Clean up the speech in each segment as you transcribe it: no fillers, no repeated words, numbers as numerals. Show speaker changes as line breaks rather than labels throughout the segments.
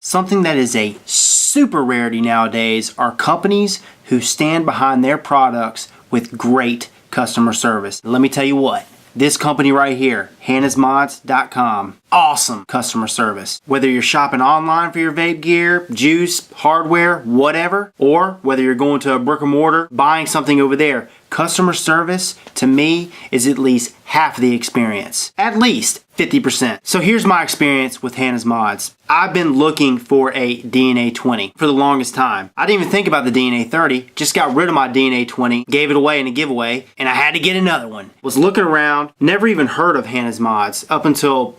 Something that is a super rarity nowadays are companies who stand behind their products with great customer service. Let me tell you what, this company right here, hanasmodz.com, awesome customer service. Whether you're shopping online for your vape gear, juice, hardware, whatever, or whether you're going to a brick and mortar, buying something over there, customer service to me is at least half the experience. At least 50%. So here's my experience with Hana Modz. I've been looking for a DNA 20 for the longest time. I didn't even think about the DNA 30, just got rid of my DNA 20, gave it away in a giveaway, and I had to get another one. Was looking around, never even heard of Hana Modz up until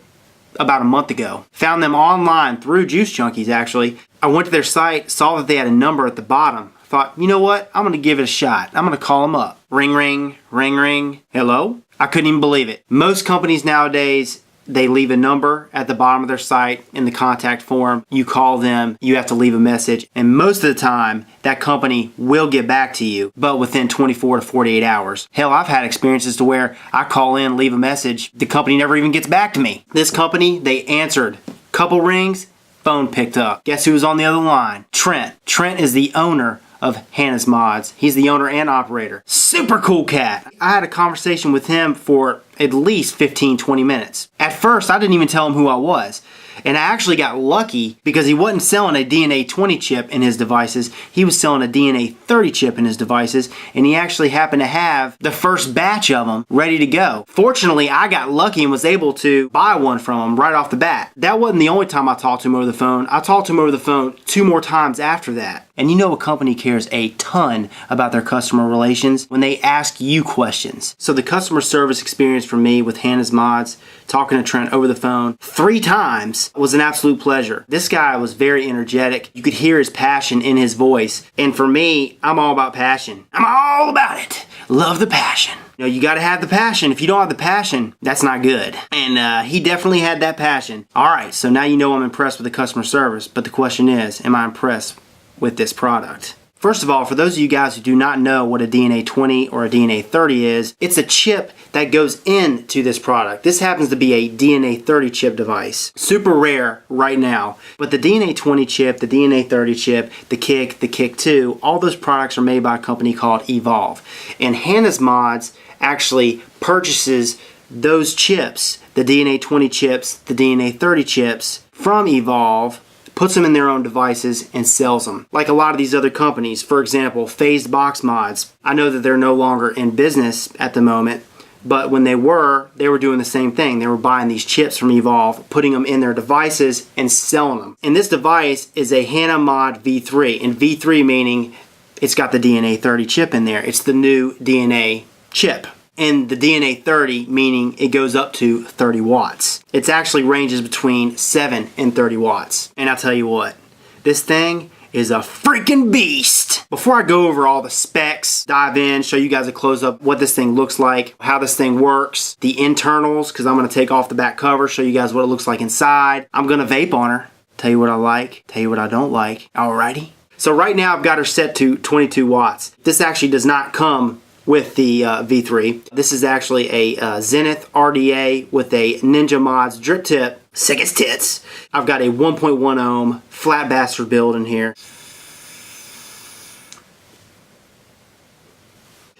about a month ago. Found them online through Juice Junkies actually. I went to their site, saw that they had a number at the bottom. Thought, you know what? I'm gonna give it a shot. I'm gonna call them up. Ring, ring, ring, ring. Hello? I couldn't even believe it. Most companies nowadays, they leave a number at the bottom of their site in the contact form. You call them, you have to leave a message, and most of the time, that company will get back to you, but within 24 to 48 hours. Hell, I've had experiences to where I call in, leave a message, the company never even gets back to me. This company, they answered. Couple rings, phone picked up. Guess who was on the other line? Trent. Trent is the owner of Hana Modz. He's the owner and operator. Super cool cat. I had a conversation with him for at least 15-20 minutes. At first, I didn't even tell him who I was. And I actually got lucky because he wasn't selling a DNA 20 chip in his devices. He was selling a DNA 30 chip in his devices, and he actually happened to have the first batch of them ready to go. Fortunately, I got lucky and was able to buy one from him right off the bat. That wasn't the only time I talked to him over the phone. I talked to him over the phone 2 more times after that. And you know a company cares a ton about their customer relations when they ask you questions. So the customer service experience for me with Hana Modz, talking to Trent over the phone 3 times was an absolute pleasure. This guy was very energetic. You could hear his passion in his voice. And for me, I'm all about passion. I'm all about it. Love the passion. You know, you gotta have the passion. If you don't have the passion, that's not good. And he definitely had that passion. All right, so now you know I'm impressed with the customer service, but the question is, am I impressed with this product? First of all, for those of you guys who do not know what a DNA 20 or a DNA 30 is, it's a chip that goes into this product. This happens to be a DNA 30 chip device. Super rare right now. But the DNA 20 chip, the DNA 30 chip, the Kick 2, all those products are made by a company called Evolve. And Hana Modz actually purchases those chips, the DNA 20 chips, the DNA 30 chips, from Evolve, puts them in their own devices, and sells them. Like a lot of these other companies, for example, Phased Box Mods. I know that they're no longer in business at the moment, but when they were doing the same thing. They were buying these chips from Evolve, putting them in their devices, and selling them. And this device is a Hana Modz V3, and V3 meaning it's got the DNA 30 chip in there. It's the new DNA chip. And the DNA 30 meaning it goes up to 30 watts. It actually ranges between 7 and 30 watts. And I'll tell you what, this thing is a freaking beast. Before I go over all the specs, dive in, show you guys a close-up what this thing looks like, how this thing works, the internals, because I'm going to take off the back cover, show you guys what it looks like inside. I'm going to vape on her, tell you what I like, tell you what I don't like. Alrighty. So right now I've got her set to 22 watts. This actually does not come with the V3. This is actually a Zenith RDA with a Ninja Modz drip tip. Sick as tits. I've got a 1.1 ohm flat bastard build in here.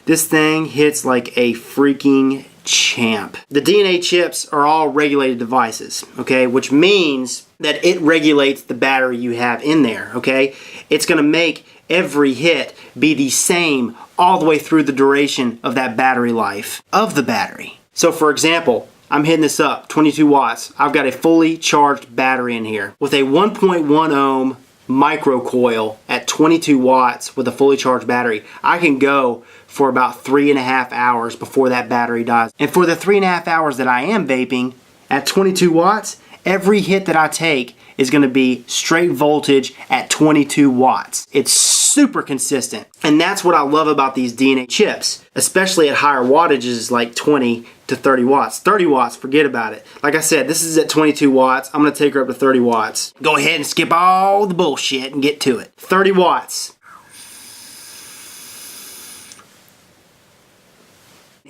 This thing hits like a freaking champ. The DNA chips are all regulated devices, okay? Which means that it regulates the battery you have in there, okay? It's gonna make every hit be the same all the way through the duration of that battery life of the battery. So for example, I'm hitting this up, 22 watts. I've got a fully charged battery in here with a 1.1 ohm micro coil at 22 watts with a fully charged battery. I can go for about 3.5 hours before that battery dies. And for the 3.5 hours that I am vaping at 22 watts, every hit that I take is going to be straight voltage at 22 watts. It's super consistent. And that's what I love about these DNA chips, especially at higher wattages like 20 to 30 watts. 30 watts, forget about it. Like I said, this is at 22 watts. I'm going to take her up to 30 watts. Go ahead and skip all the bullshit and get to it. 30 watts.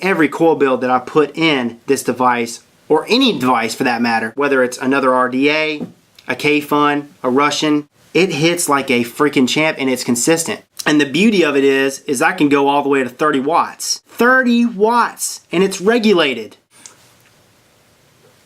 Every coil build that I put in this device, or any device for that matter, whether it's another RDA, a K-Fun, a Russian. It hits like a freaking champ and it's consistent. And the beauty of it is I can go all the way to 30 watts. 30 watts! And it's regulated.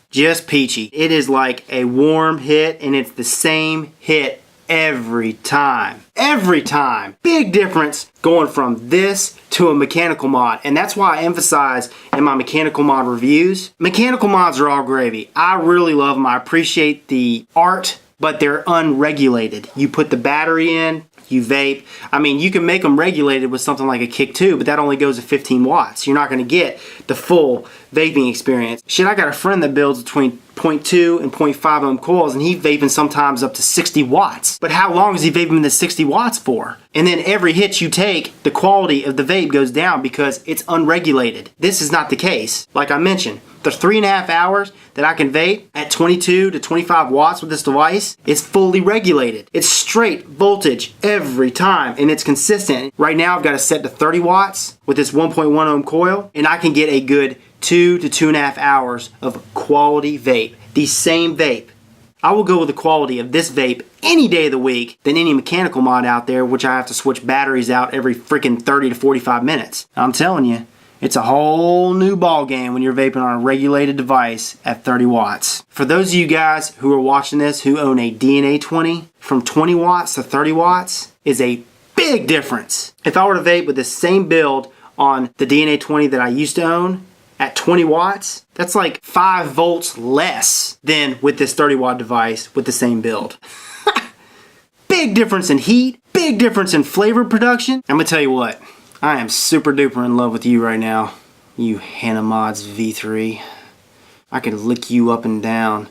Just peachy. It is like a warm hit and it's the same hit every time. Every time. Big difference going from this to a mechanical mod. And that's why I emphasize in my mechanical mod reviews, mechanical mods are all gravy. I really love them. I appreciate the art, but they're unregulated. You put the battery in, you vape. I mean, you can make them regulated with something like a Kick 2, but that only goes to 15 watts. You're not going to get the full vaping experience. Shit, I got a friend that builds between 0.2 and 0.5 ohm coils, and he's vaping sometimes up to 60 watts. But how long is he vaping the 60 watts for? And then every hit you take, the quality of the vape goes down because it's unregulated. This is not the case. Like I mentioned, the 3.5 hours that I can vape at 22 to 25 watts with this device is fully regulated. It's straight voltage every time and it's consistent. Right now I've got it set to 30 watts with this 1.1 ohm coil and I can get a good 2 to 2.5 hours of quality vape. The same vape. I will go with the quality of this vape any day of the week than any mechanical mod out there, which I have to switch batteries out every freaking 30 to 45 minutes. I'm telling you, it's a whole new ball game when you're vaping on a regulated device at 30 watts. For those of you guys who are watching this who own a DNA 20, from 20 watts to 30 watts is a big difference. If I were to vape with the same build on the DNA 20 that I used to own at 20 watts, that's like 5 volts less than with this 30 watt device with the same build. Big difference in heat, big difference in flavor production. I'm gonna tell you what, I am super duper in love with you right now, you Hana Modz V3. I can lick you up and down.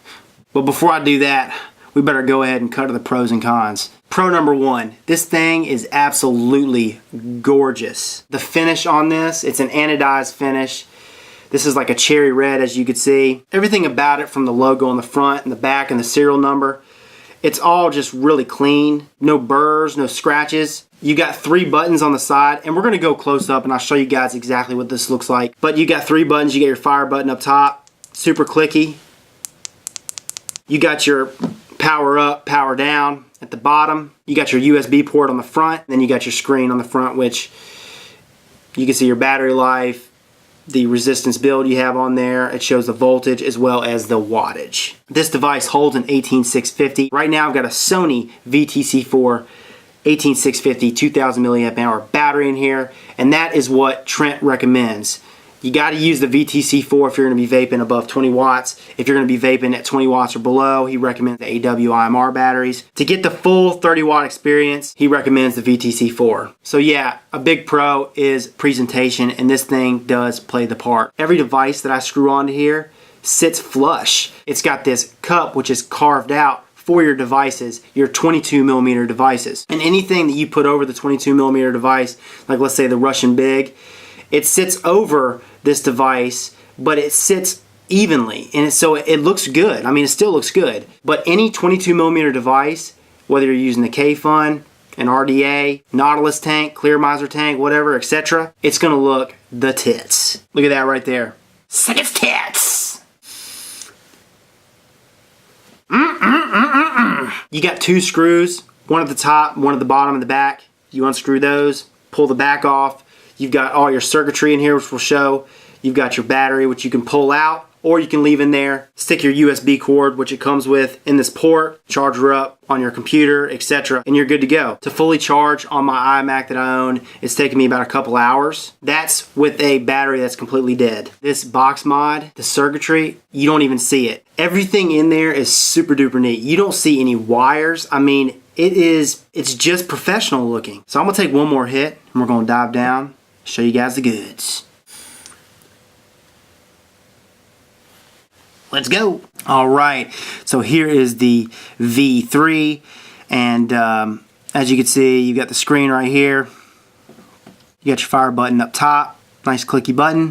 But before I do that, we better go ahead and cut to the pros and cons. Pro number 1, this thing is absolutely gorgeous. The finish on this, it's an anodized finish. This is like a cherry red, as you can see. Everything about it, from the logo on the front and the back and the serial number, it's all just really clean. No burrs, no scratches. You got 3 buttons on the side, and we're gonna go close up and I'll show you guys exactly what this looks like. But you got 3 buttons. You got your fire button up top, super clicky. You got your power up, power down at the bottom. You got your USB port on the front, and then you got your screen on the front, which you can see your battery life, the resistance build you have on there. It shows the voltage as well as the wattage. This device holds an 18650. Right now I've got a Sony VTC4 18650 2000 milliamp hour battery in here, and that is what Trent recommends. You got to use the VTC4 if you're going to be vaping above 20 watts. If you're going to be vaping at 20 watts or below, he recommends the AWIMR batteries. To get the full 30 watt experience, he recommends the VTC4. So yeah, a big pro is presentation, and this thing does play the part. Every device that I screw onto here sits flush. It's got this cup which is carved out for your devices, your 22 millimeter devices. And anything that you put over the 22 millimeter device, like let's say the Russian Big, it sits over this device, but it sits evenly, and so it looks good. I mean, it still looks good. But any 22 millimeter device, whether you're using the K-Fun, an RDA, Nautilus tank, Clear Miser tank, whatever, etc., it's gonna look the tits. Look at that right there. Sick as tits. You got 2 screws, one at the top, one at the bottom and the back. You unscrew those, pull the back off. You've got all your circuitry in here, which will show. You've got your battery, which you can pull out, or you can leave in there. Stick your USB cord, which it comes with, in this port, charge her up on your computer, etc., and you're good to go. To fully charge on my iMac that I own, it's taken me about a couple hours. That's with a battery that's completely dead. This box mod, the circuitry, you don't even see it. Everything in there is super duper neat. You don't see any wires. I mean, it's just professional looking. So I'm gonna take one more hit, and we're gonna dive down, show you guys the goods. Let's go. All right, so here is the V3, and as you can see, you got the screen right here. You got your fire button up top, nice clicky button.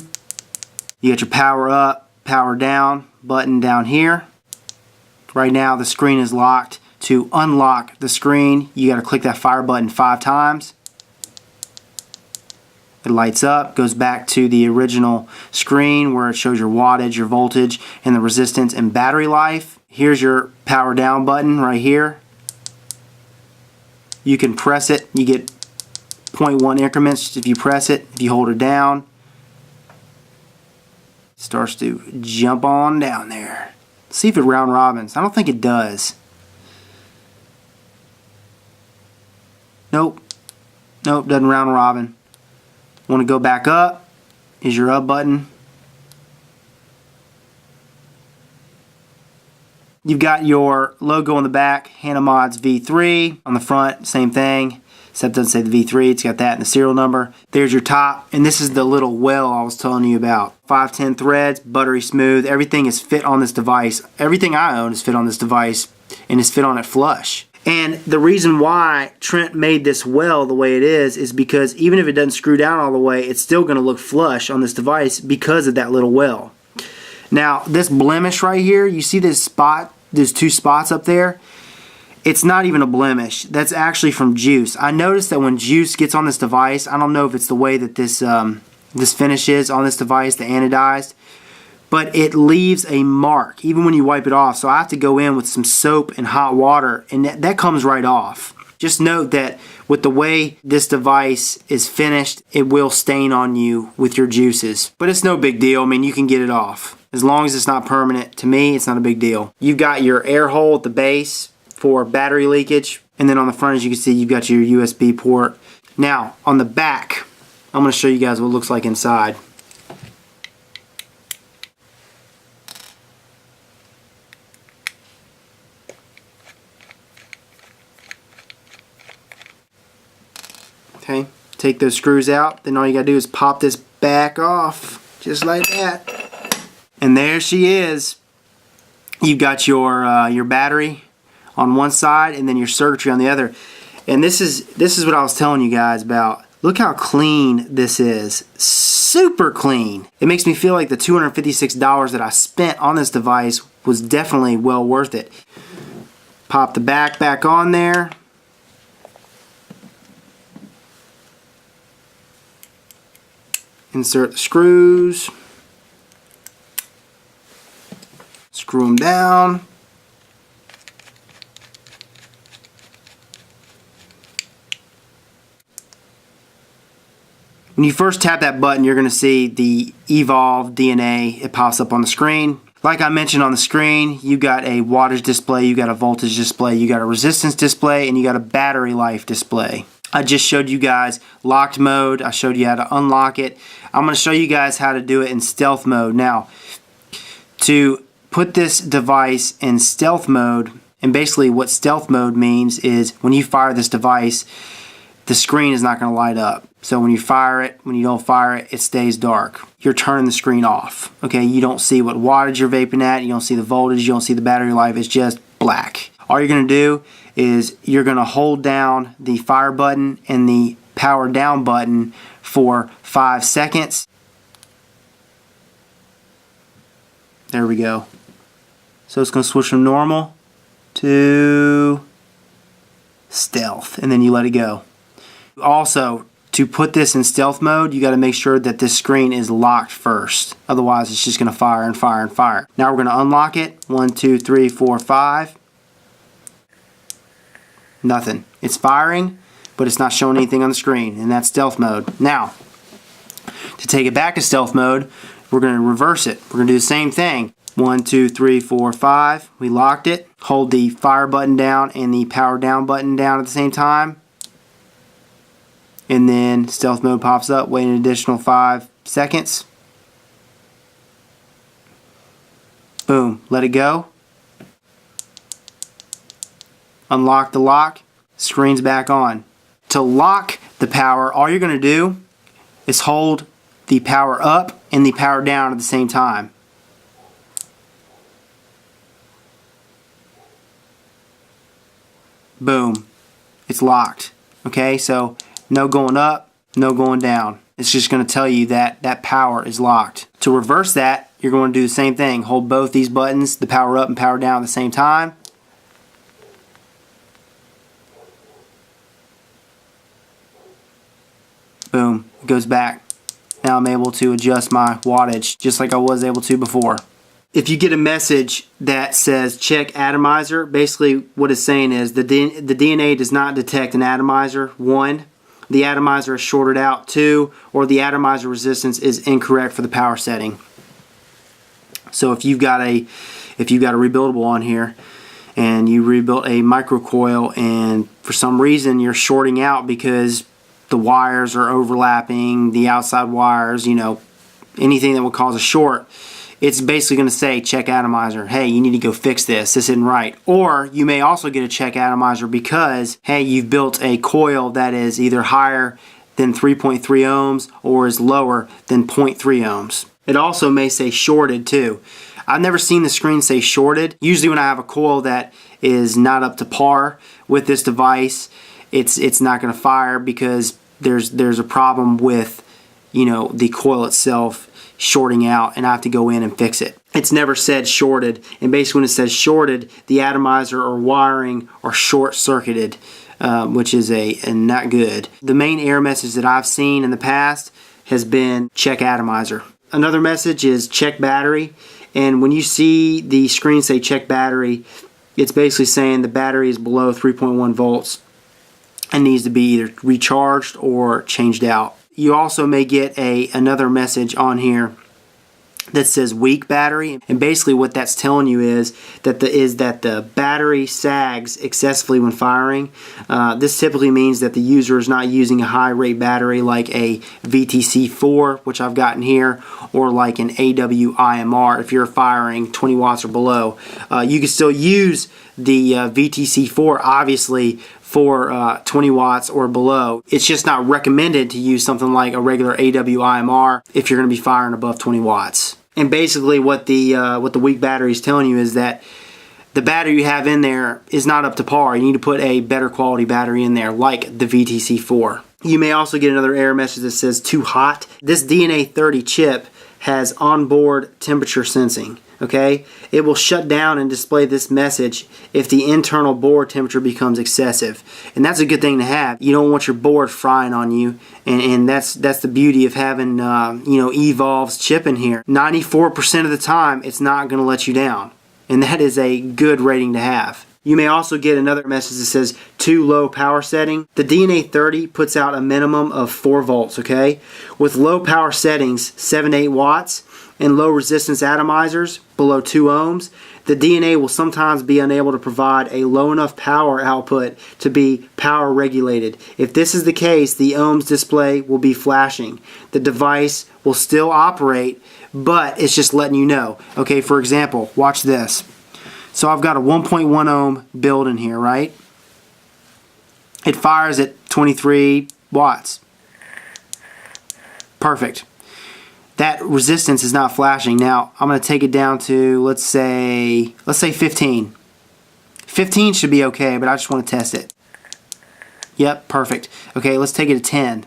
You got your power up, power down button down here. Right now the screen is locked. To unlock the screen, you got to click that fire button 5 times. It lights up, goes back to the original screen where it shows your wattage, your voltage, and the resistance and battery life. Here's your power down button right here. You can press it. You get 0.1 increments if you press it. If you hold it down, it starts to jump on down there. See if it round robins. I don't think it does. Nope. Nope, doesn't round robin. Want to go back up? Is your up button. You've got your logo on the back, Hana Modz V3. On the front, same thing, except it doesn't say the V3. It's got that and the serial number. There's your top, and this is the little well I was telling you about. 510 threads, buttery smooth. Everything is fit on this device. Everything I own is fit on this device, and is fit on it flush. And the reason why Trent made this well the way it is because even if it doesn't screw down all the way, it's still going to look flush on this device because of that little well. Now, this blemish right here, you see this spot, there's two spots up there? It's not even a blemish. That's actually from juice. I noticed that when juice gets on this device, I don't know if it's the way that this finish is on this device, the anodized, but it leaves a mark even when you wipe it off. So I have to go in with some soap and hot water, and that comes right off. Just note that with the way this device is finished, it will stain on you with your juices. But it's no big deal. I mean, you can get it off. As long as it's not permanent, to me, it's not a big deal. You've got your air hole at the base for battery leakage. And then on the front, as you can see, you've got your USB port. Now, on the back, I'm going to show you guys what it looks like inside. Okay, take those screws out. Then all you got to do is pop this back off, just like that. And there she is. You've got your battery on one side and then your circuitry on the other. And this is what I was telling you guys about. Look how clean this is. Super clean. It makes me feel like the $256 that I spent on this device was definitely well worth it. Pop the back on there. Insert the screws. Screw them down. When you first tap that button, you're going to see the Evolve DNA. It pops up on the screen. Like I mentioned on the screen, you got a wattage display, you got a voltage display, you got a resistance display, and you got a battery life display. I just showed you guys locked mode. I showed you how to unlock it. I'm going to show you guys how to do it in stealth mode. Now, to put this device in stealth mode, and basically what stealth mode means is when you fire this device, the screen is not going to light up. So when you fire it, when you don't fire it, it stays dark. You're turning the screen off. Okay, you don't see what wattage you're vaping at, you don't see the voltage, you don't see the battery life, it's just black. All you're going to do is you're going to hold down the fire button and the power down button for 5 seconds. There we go. So it's going to switch from normal to stealth, and then you let it go. Also, to put this in stealth mode, you got to make sure that this screen is locked first. Otherwise, it's just going to fire and fire and fire. Now we're going to unlock it. 1, 2, 3, 4, 5. Nothing. It's firing, but it's not showing anything on the screen, and that's stealth mode. Now, to take it back to stealth mode, we're going to reverse it. We're going to do the same thing. 1, 2, 3, 4, 5. We locked it. Hold the fire button down and the power down button down at the same time. And then stealth mode pops up. Wait an additional 5 seconds. Boom. Let it go. Unlock the lock. Screen's back on. To lock the power, all you're going to do is hold the power up and the power down at the same time. Boom. It's locked. Okay, so no going up, no going down. It's just going to tell you that that power is locked. To reverse that, you're going to do the same thing. Hold both these buttons, the power up and power down at the same time. Boom, it goes back. Now I'm able to adjust my wattage just like I was able to before. If you get a message that says check atomizer, basically what it's saying is the DNA does not detect an atomizer. 1, the atomizer is shorted out. 2, or the atomizer resistance is incorrect for the power setting. So if you've got a rebuildable on here and you rebuilt a microcoil and for some reason you're shorting out because the wires are overlapping, the outside wires, you know, anything that would cause a short, it's basically going to say check atomizer. Hey, you need to go fix this. This isn't right. Or you may also get a check atomizer because, hey, you've built a coil that is either higher than 3.3 ohms or is lower than 0.3 ohms. It also may say shorted too. I've never seen the screen say shorted. Usually when I have a coil that is not up to par with this device, it's not going to fire because there's a problem with, you know, the coil itself shorting out, and I have to go in and fix it. It's never said shorted, and basically when it says shorted, the atomizer or wiring are short-circuited, which is not good. The main error message that I've seen in the past has been check atomizer. Another message is check battery, and when you see the screen say check battery, it's basically saying the battery is below 3.1 volts and needs to be either recharged or changed out. You also may get another message on here that says weak battery, and basically what that's telling you is that the battery sags excessively when firing. This typically means that the user is not using a high rate battery like a VTC4, which I've gotten here, or like an AWIMR if you're firing 20 watts or below. You can still use the VTC4 obviously for 20 watts or below. It's just not recommended to use something like a regular AWIMR if you're going to be firing above 20 watts. And basically what the weak battery is telling you is that the battery you have in there is not up to par. You need to put a better quality battery in there like the VTC4. You may also get another error message that says too hot. This DNA 30 chip has onboard temperature sensing. Okay, it will shut down and display this message if the internal board temperature becomes excessive, and that's a good thing to have. You don't want your board frying on you, and that's the beauty of having Evolve's chip in here. 94% of the time, it's not going to let you down, and that is a good rating to have. You may also get another message that says too low power setting. The DNA 30 puts out a minimum of 4 volts. Okay, with low power settings, 7 to 8 watts. And low resistance atomizers below 2 ohms, the DNA will sometimes be unable to provide a low enough power output to be power regulated. If this is the case, the ohms display will be flashing. The device will still operate, but it's just letting you know. Okay, for example, watch this. So I've got a 1.1 ohm build in here, right? It fires at 23 watts. Perfect. That resistance is not flashing. Now I'm going to take it down to let's say 15. 15 should be okay, but I just want to test it. Yep, perfect. Okay, let's take it to 10.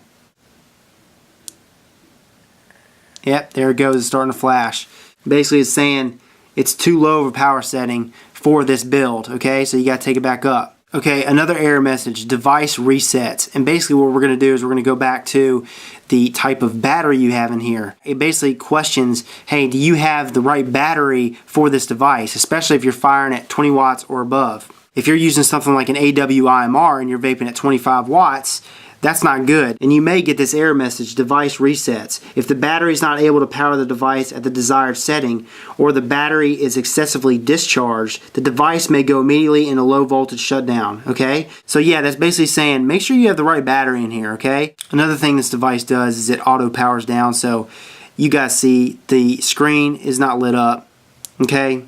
Yep, there it goes. It's starting to flash. Basically, it's saying it's too low of a power setting for this build. Okay, so you got to take it back up. Okay, another error message, device resets. And basically what we're going to do is we're going to go back to the type of battery you have in here. It basically questions, hey, do you have the right battery for this device, especially if you're firing at 20 watts or above. If you're using something like an AWIMR and you're vaping at 25 watts, that's not good. And you may get this error message, device resets. If the battery is not able to power the device at the desired setting, or the battery is excessively discharged, the device may go immediately in a low voltage shutdown. Okay? So yeah, that's basically saying make sure you have the right battery in here. Okay? Another thing this device does is it auto powers down. So you guys see the screen is not lit up. Okay?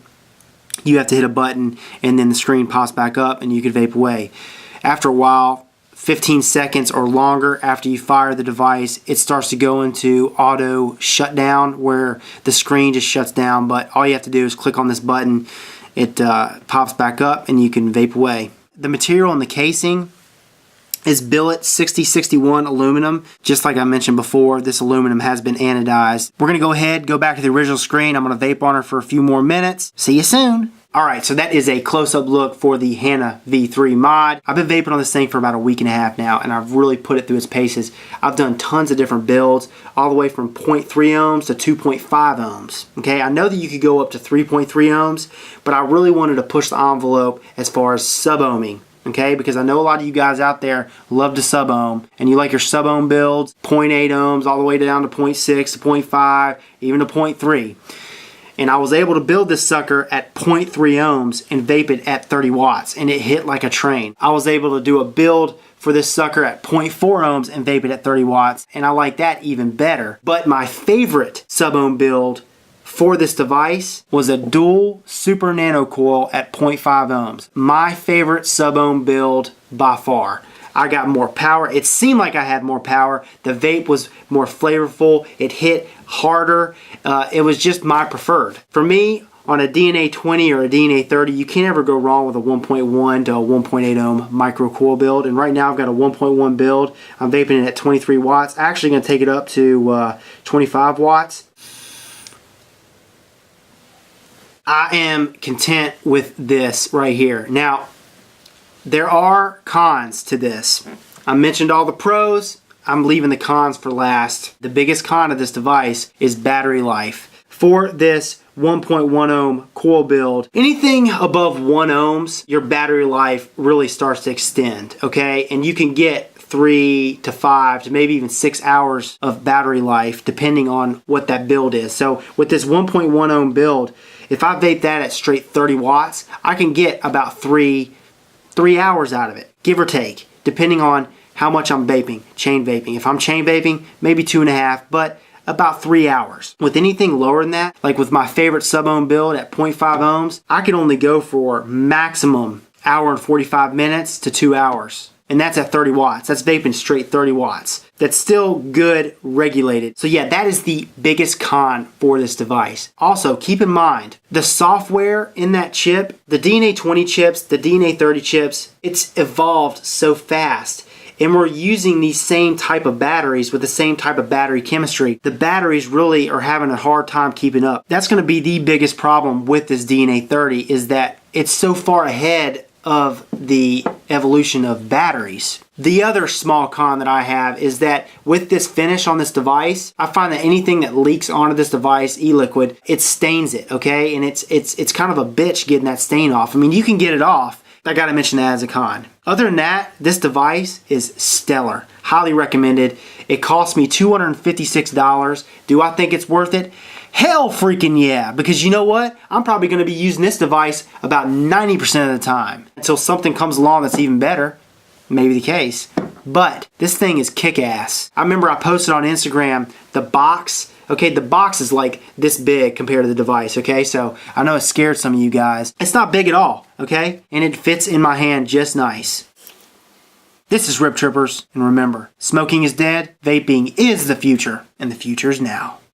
You have to hit a button and then the screen pops back up and you can vape away. After a while, 15 seconds or longer after you fire the device, it starts to go into auto shutdown where the screen just shuts down, but all you have to do is click on this button, it pops back up and you can vape away. The material in the casing is billet 6061 aluminum. Just like I mentioned before, this aluminum has been anodized. We're going to go ahead, go back to the original screen. I'm going to vape on her for a few more minutes. See you soon. Alright, so that is a close-up look for the Hana V3 mod. I've been vaping on this thing for about a week and a half now, and I've really put it through its paces. I've done tons of different builds, all the way from 0.3 ohms to 2.5 ohms. Okay, I know that you could go up to 3.3 ohms, but I really wanted to push the envelope as far as sub-ohming. Okay, because I know a lot of you guys out there love to sub-ohm, and you like your sub-ohm builds, 0.8 ohms all the way down to 0.6 to 0.5, even to 0.3. And I was able to build this sucker at 0.3 ohms and vape it at 30 watts, and it hit like a train. I was able to do a build for this sucker at 0.4 ohms and vape it at 30 watts, and I like that even better. But my favorite sub-ohm build for this device was a dual super nano coil at 0.5 ohms. My favorite sub-ohm build by far. I got more power. It seemed like I had more power. The vape was more flavorful. It hit harder. It was just my preferred. For me, on a DNA 20 or a DNA 30, you can't ever go wrong with a 1.1 to a 1.8 ohm micro coil build. And right now I've got a 1.1 build. I'm vaping it at 23 watts. Actually going to take it up to 25 watts. I am content with this right here. Now, there are cons to this. I mentioned all the pros. I'm leaving the cons for last. The biggest con of this device is battery life. For this 1.1 ohm coil build, anything above 1 ohms, your battery life really starts to extend, okay? And you can get 3 to 5 to maybe even 6 hours of battery life depending on what that build is. So with this 1.1 ohm build, if I vape that at straight 30 watts, I can get about 3 hours out of it, give or take, depending on how much I'm vaping, chain vaping. If I'm chain vaping, maybe 2.5, but about 3 hours. With anything lower than that, like with my favorite sub-ohm build at 0.5 ohms, I can only go for maximum hour and 45 minutes to 2 hours. And that's at 30 watts. That's vaping straight 30 watts. That's still good regulated. So yeah, that is the biggest con for this device. Also, keep in mind, the software in that chip, the DNA 20 chips, the DNA 30 chips, it's evolved so fast. And we're using these same type of batteries with the same type of battery chemistry. The batteries really are having a hard time keeping up. That's going to be the biggest problem with this DNA 30, is that it's so far ahead of the evolution of batteries. The other small con that I have is that with this finish on this device, I find that anything that leaks onto this device, e-liquid, it stains it, okay? And it's kind of a bitch getting that stain off. I mean, you can get it off. I gotta mention that as a con. Other than that, this device is stellar. Highly recommended. It cost me $256. Do I think it's worth it? Hell freaking yeah, because you know what? I'm probably going to be using this device about 90% of the time until something comes along that's even better. Maybe the case. But this thing is kick-ass. I remember I posted on Instagram the box. Okay, the box is like this big compared to the device, okay? So I know it scared some of you guys. It's not big at all, okay? And it fits in my hand just nice. This is Rip Trippers, and remember, smoking is dead, vaping is the future, and the future is now.